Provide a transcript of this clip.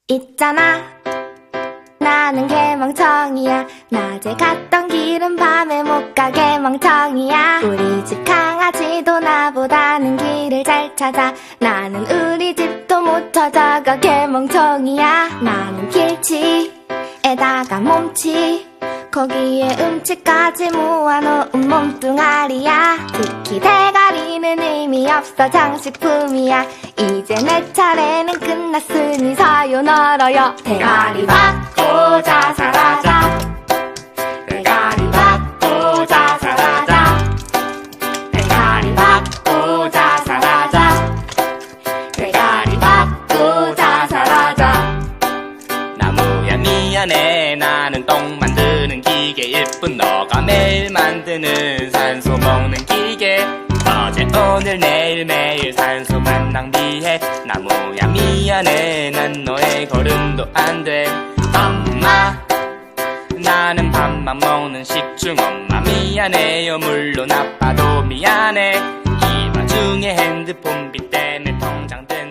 있잖아, 나는 개멍청이야. 낮에 갔던 길은 밤에 못 가 개멍청이야. 우리 집 강아지도 나보다는 길을 잘 찾아. 나는 우리 집도 못 찾아가 개멍청이야. 나는 길치에다가 몸치, 거기에 음치까지 모아놓은 몸뚱아리야. 특히 대가리는 의미 없어 장식품이야. 이제 내 차례는 끝났으니 사요나라야. 대가리 받고자 사라져, 대가리 받고자 사라져, 대가리 받고자 사라져, 대가리 받고자 사라져. 나무야 미안해, 나는 똥 만드는 기계일 뿐. 너가 매일 만드는 산소 먹는 기계. 어제 오늘 내일 매일 산소만 낭비해. 나무야 미안해, 난 너의 걸음도 안돼. 엄마, 나는 밥만 먹는 식충. 엄마 미안해요, 물론 아빠도 미안해. 이 와중에 핸드폰 빚 때문에 통장 들